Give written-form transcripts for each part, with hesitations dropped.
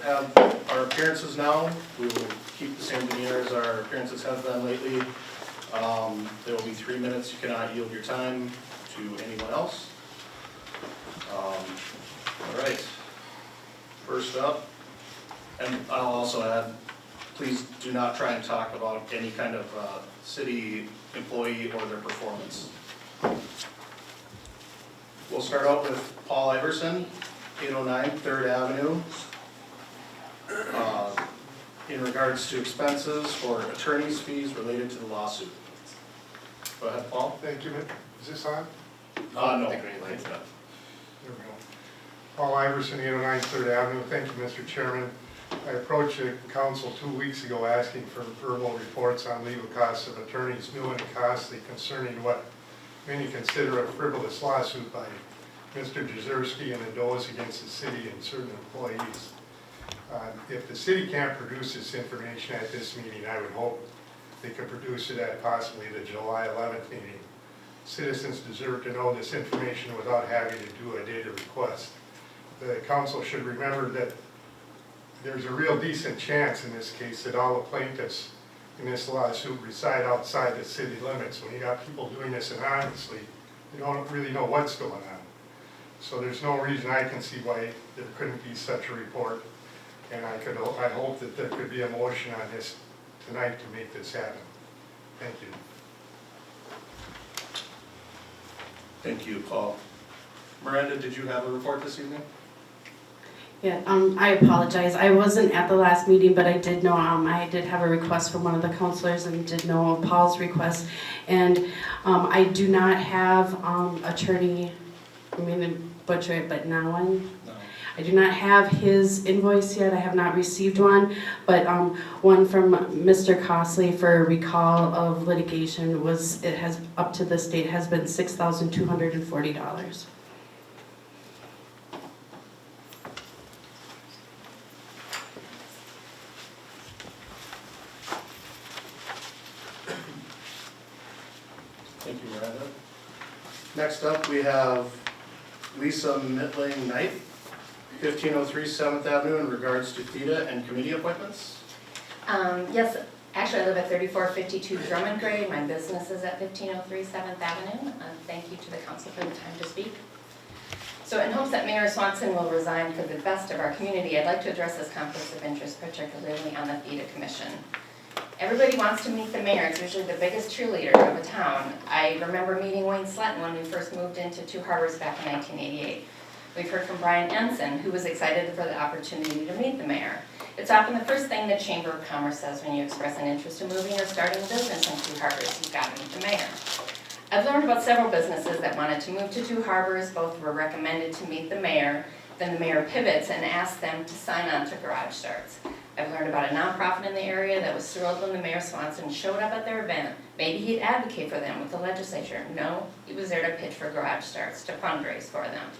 have our appearances now. We will keep the same demeanor as our appearances have been lately. There will be 3 minutes. You cannot yield your time to anyone else. All right. First up, and I'll also add, please do not try and talk about any kind of city employee or their performance. We'll start out with Paul Iverson, 809 3rd Avenue. In regards to expenses for attorney's fees related to the lawsuit. Go ahead, Paul. Thank you. Is this on? No. There we go. Paul Iverson, 809 3rd Avenue. Thank you, Mr. Chairman. I approached the council 2 weeks ago asking for verbal reports on legal costs of attorneys, new and costly, concerning what many consider a frivolous lawsuit by Mr. Jezierski and Adoz against the city and certain employees. If the city can't produce this information at this meeting, I would hope they could produce it at possibly the July 11th meeting. Citizens deserve to know this information without having to do a data request. The council should remember that there's a real decent chance in this case that all the plaintiffs in this lawsuit reside outside the city limits. When you got people doing this anonymously, you don't really know what's going on. So there's no reason I can see why there couldn't be such a report. And I hope that there could be a motion on this tonight to make this happen. Thank you. Thank you, Paul. Miranda, did you have a report this evening? Yeah, I apologize. I wasn't at the last meeting, but I did know, I did have a request from one of the counselors and did know of Paul's request. And I do not have attorney, I mean to butcher it, but now one. No. I do not have his invoice yet. I have not received one, but one from Mr. Costley for recall of litigation was, it has, up to this date, has been $6,240. Thank you, Miranda. Next up, we have Lisa Midlane Knight, 1503 7th Avenue, in regards to THETA and committee appointments. Yes, actually I live at 3452 Drummond Grade. My business is at 1503 7th Avenue. Thank you to the council for the time to speak. So in hopes that Mayor Swanson will resign for the best of our community, I'd like to address this conflict of interest, particularly on the THETA Commission. Everybody wants to meet the mayor. It's usually the biggest cheerleader of a town. I remember meeting Wayne Sletton when we first moved into Two Harbors back in 1988. We've heard from Brian Hansen, who was excited for the opportunity to meet the mayor. It's often the first thing the Chamber of Commerce says when you express an interest in moving or starting a business in Two Harbors. You've got to meet the mayor. I've learned about several businesses that wanted to move to Two Harbors. Both were recommended to meet the mayor. Then the mayor pivots and asks them to sign on to garage starts. I've learned about a nonprofit in the area that was thrilled when the Mayor Swanson showed up at their event. Maybe he'd advocate for them with the legislature. No, he was there to pitch for garage starts, to fundraise for them.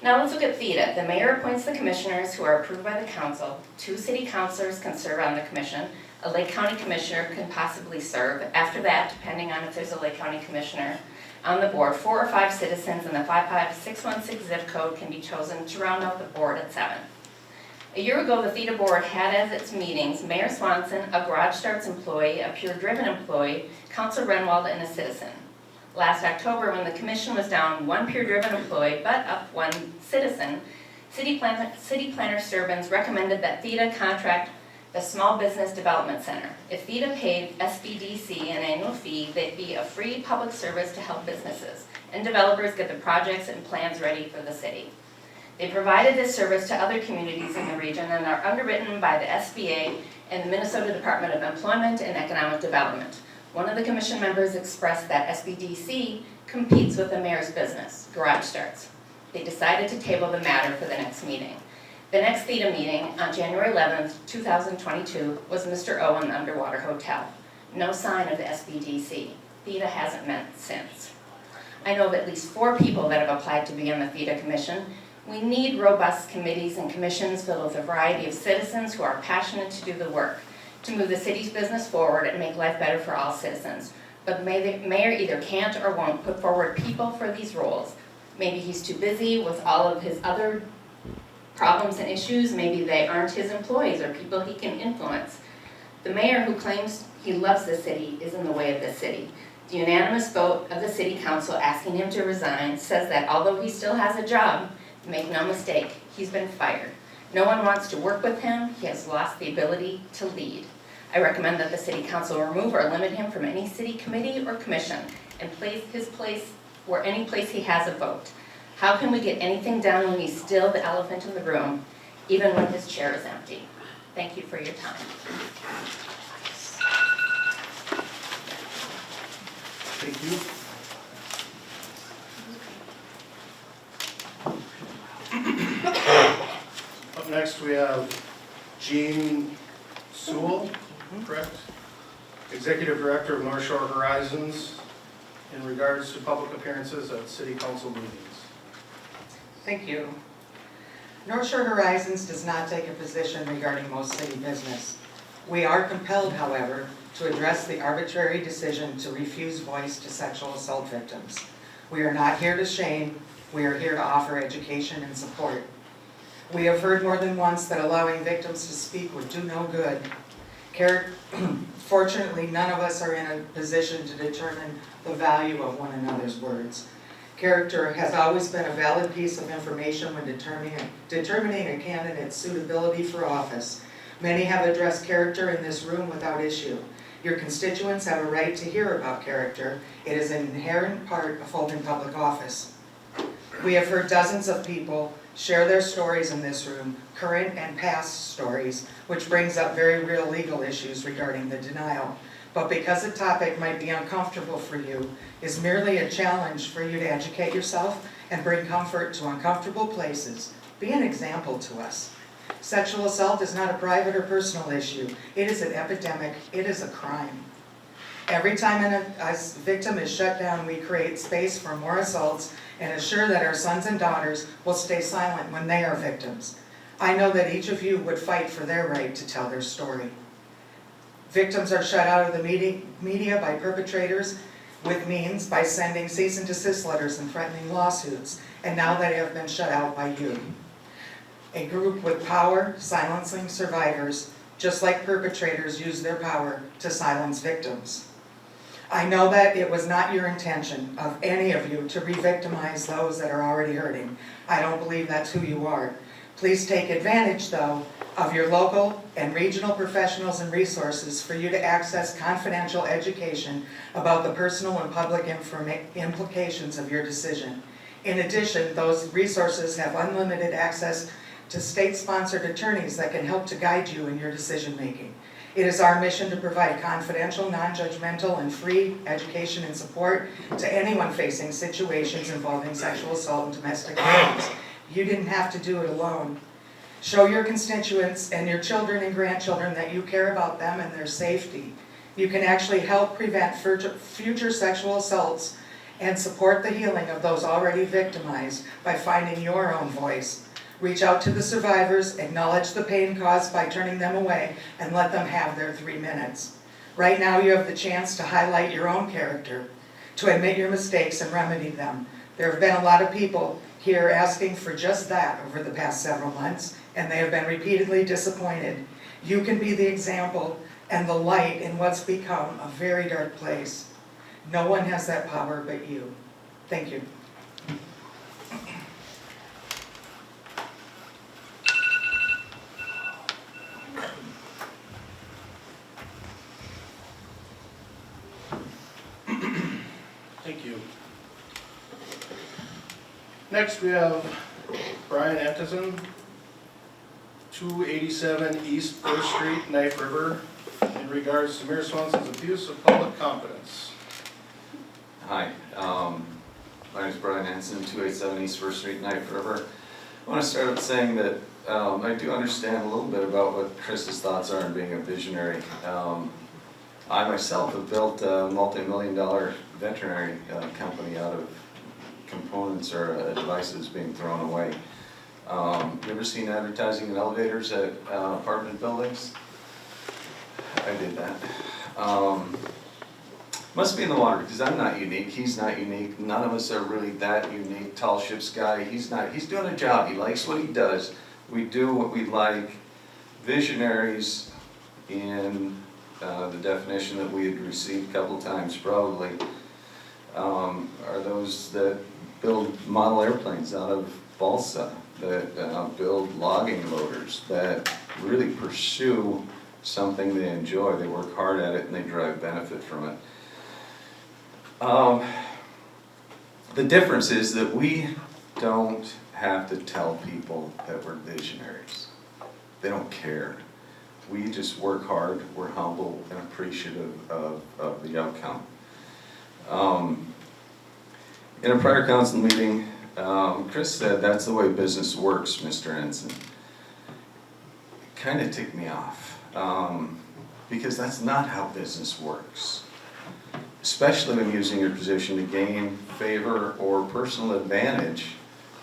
Now let's look at THETA. The mayor appoints the commissioners who are approved by the council. 2 city councilors can serve on the commission. A Lake County commissioner can possibly serve. After that, depending on if there's a Lake County commissioner on the board, 4 or 5 citizens in the 55616 zip code can be chosen to round out the board at 7. A year ago, the THETA board had as its meetings Mayor Swanson, a Garage Starts employee, a Pure Driven employee, Councilor Renwald, and a citizen. Last October, when the commission was down 1 Pure Driven employee but up 1 citizen, City Planner Sturbins recommended that THETA contract the Small Business Development Center. If THETA paid SBDC an annual fee, they'd be a free public service to help businesses, and developers get the projects and plans ready for the city. They provided this service to other communities in the region and are underwritten by the SBA and the Minnesota Department of Employment and Economic Development. One of the commission members expressed that SBDC competes with the mayor's business, Garage Starts. They decided to table the matter for the next meeting. The next THETA meeting on January 11th, 2022 was Mr. Owen Underwater Hotel. No sign of the SBDC. THETA hasn't met since. I know of at least 4 people that have applied to be on the THETA Commission. We need robust committees and commissions filled with a variety of citizens who are passionate to do the work, to move the city's business forward and make life better for all citizens. But the mayor either can't or won't put forward people for these roles. Maybe he's too busy with all of his other problems and issues, maybe they aren't his employees or people he can influence. The mayor, who claims he loves the city, is in the way of the city. The unanimous vote of the city council asking him to resign says that although he still has a job, make no mistake, he's been fired. No one wants to work with him. He has lost the ability to lead. I recommend that the city council remove or limit him from any city committee or commission and place his place or any place he has a vote. How can we get anything done when he's still the elephant in the room, even when his chair is empty? Thank you for your time. Thank you. Up next, we have Sewell, correct? Executive Director of North Shore Horizons, in regards to public appearances at city council meetings. Thank you. North Shore Horizons does not take a position regarding most city business. We are compelled, however, to address the arbitrary decision to refuse voice to sexual assault victims. We are not here to shame, we are here to offer education and support. We have heard more than once that allowing victims to speak would do no good. Fortunately, none of us are in a position to determine the value of one another's words. Character has always been a valid piece of information when determining a candidate's suitability for office. Many have addressed character in this room without issue. Your constituents have a right to hear about character. It is an inherent part of holding public office. We have heard dozens of people share their stories in this room, current and past stories, which brings up very real legal issues regarding the denial. But because the topic might be uncomfortable for you, is merely a challenge for you to educate yourself and bring comfort to uncomfortable places. Be an example to us. Sexual assault is not a private or personal issue. It is an epidemic. It is a crime. Every time a victim is shut down, we create space for more assaults and assure that our sons and daughters will stay silent when they are victims. I know that each of you would fight for their right to tell their story. Victims are shut out of the media by perpetrators with means by sending cease and desist letters and threatening lawsuits, and now they have been shut out by you. A group with power silencing survivors, just like perpetrators use their power to silence victims. I know that it was not your intention of any of you to re-victimize those that are already hurting. I don't believe that's who you are. Please take advantage, though, of your local and regional professionals and resources for you to access confidential education about the personal and public implications of your decision. In addition, those resources have unlimited access to state-sponsored attorneys that can help to guide you in your decision-making. It is our mission to provide confidential, non-judgmental, and free education and support to anyone facing situations involving sexual assault and domestic violence. You didn't have to do it alone. Show your constituents and your children and grandchildren that you care about them and their safety. You can actually help prevent future sexual assaults and support the healing of those already victimized by finding your own voice. Reach out to the survivors, acknowledge the pain caused by turning them away, and let them have their 3 minutes. Right now you have the chance to highlight your own character, to admit your mistakes and remedy them. There have been a lot of people here asking for just that over the past several months, and they have been repeatedly disappointed. You can be the example and the light in what's become a very dark place. No one has that power but you. Thank you. Thank you. Next, we have Brian Hansen, 287 East 1st Street, Knife River, in regards to Mayor Swanson's abuse of public confidence. Hi, my name is Brian Hansen, 287 East 1st Street, Knife River. I want to start out saying that I do understand a little bit about what Chris's thoughts are in being a visionary. I myself have built a multi-million-dollar veterinary company out of components or devices being thrown away. You ever seen advertising in elevators at apartment buildings? I did that. Must be in the water because I'm not unique, he's not unique, none of us are really that unique. Tall ship's guy, he's not, he's doing a job, he likes what he does, We do what we like. Visionaries, in the definition that we had received a couple times probably, are those that build model airplanes out of balsa, that build logging loaders, that really pursue something they enjoy. They work hard at it and they derive benefit from it. The difference is that we don't have to tell people that we're visionaries. They don't care. We just work hard, we're humble and appreciative of the outcome. In a prior council meeting, Chris said, "That's the way business works, Mr. Hansen." It kind of ticked me off, because that's not how business works. Especially when using your position to gain favor or personal advantage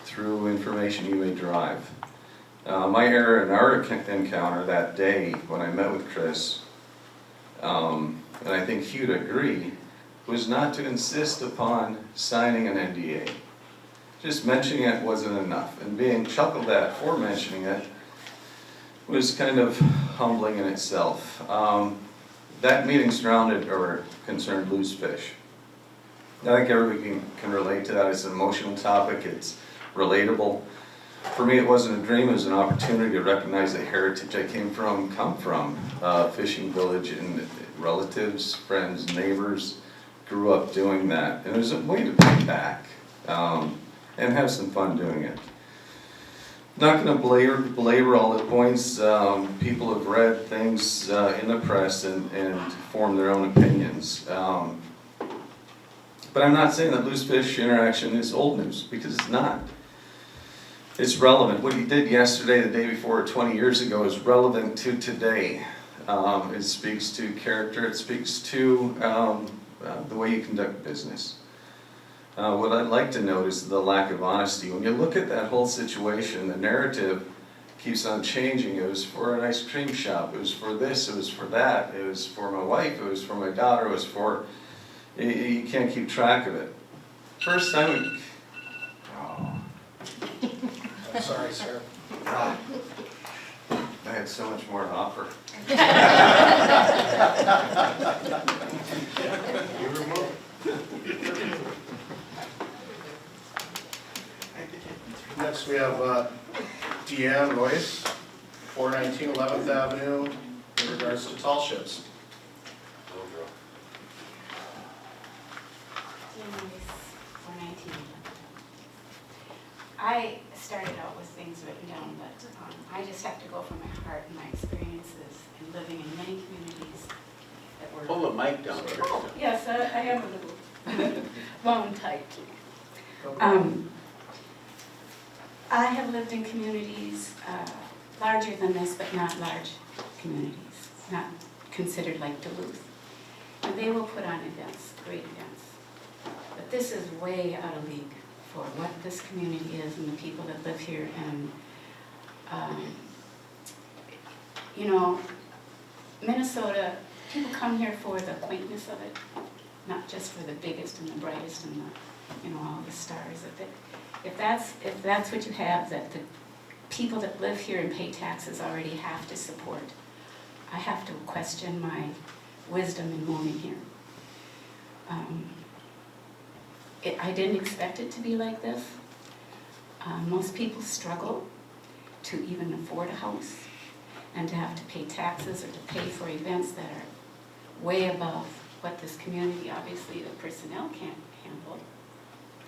through information you may derive. My error in our encounter that day when I met with Chris, and I think he'd agree, was not to insist upon signing an NDA. Just mentioning it wasn't enough, and being chuckled at for mentioning it was kind of humbling in itself. That meeting surrounded or concerned loose fish. I think everybody can relate to that. It's an emotional topic, it's relatable. For me, it wasn't a dream, it was an opportunity to recognize the heritage I come from, fishing village, and relatives, friends, neighbors grew up doing that. And it was a way to pay back and have some fun doing it. Not going to belabor all the points. People have read things in the press and formed their own opinions. But I'm not saying that loose fish interaction is old news, because it's not. It's relevant. What he did yesterday, the day before, or 20 years ago, is relevant to today. It speaks to character. It speaks to the way you conduct business. What I'd like to note is the lack of honesty. When you look at that whole situation, the narrative keeps on changing. It was for an ice cream shop. It was for this. It was for that. It was for my wife. It was for my daughter. It was for... You can't keep track of it. First time... I'm sorry, sir. I had so much more to offer. Next we have Deanne Royce, 419 11th Avenue, in regards to tall ships. I started out with things written down, but I just have to go from my heart and my experiences in living in many communities that were... Pull the mic down. Oh, yes, I am a little bone tight. I have lived in communities larger than this, but not large communities, not considered like Duluth. And they will put on events, great events. But this is way out of league for what this community is and the people that live here. And, you know, Minnesota, people come here for the quaintness of it, not just for the biggest and the brightest and the, you know, all the stars of it. If that's what you have, that the people that live here and pay taxes already have to support, I have to question my wisdom in moving here. I didn't expect it to be like this. Most people struggle to even afford a house and to have to pay taxes or to pay for events that are way above what this community, obviously the personnel can't handle.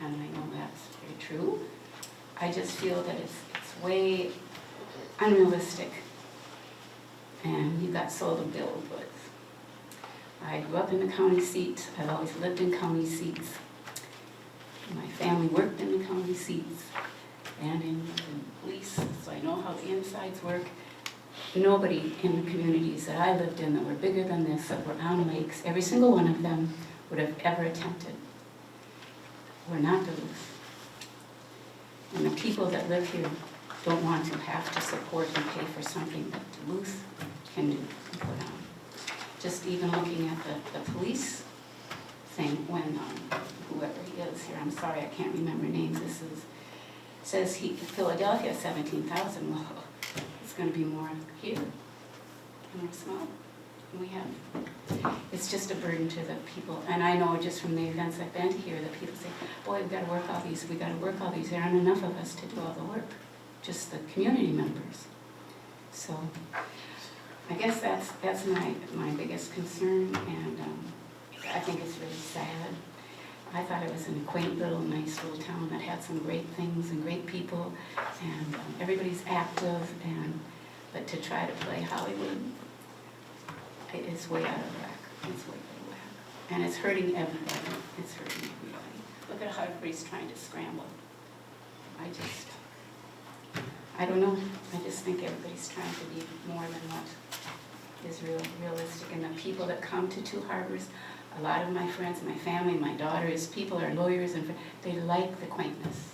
And I know that's very true. I just feel that it's way unrealistic. And you got sold a bill of goods. I grew up in the county seat. I've always lived in county seats. My family worked in the county seats and in police, so I know how the insides work. Nobody in the communities that I lived in that were bigger than this, that were on lakes, every single one of them would have ever attempted. We're not Duluth. And the people that live here don't want to have to support and pay for something that Duluth can do and put on. Just even looking at the police thing when whoever he is here, I'm sorry I can't remember names, says Philadelphia 17,000. Well, it's gonna be more here. And we're small. And we have, it's just a burden to the people. And I know just from the events I've been to here that people say, boy, we gotta work all these, we gotta work all these. There aren't enough of us to do all the work, just the community members. So I guess that's my biggest concern, and I think it's really sad. I thought it was a quaint little nice little town that had some great things and great people, and everybody's active, but to try to play Hollywood, it's way out of whack. It's way out of whack. And it's hurting everybody. It's hurting everybody. Look at how everybody's trying to scramble. I don't know. I just think everybody's trying to be more than what is realistic. And the people that come to Two Harbors, a lot of my friends, my family, my daughters, people are lawyers, and they like the quaintness.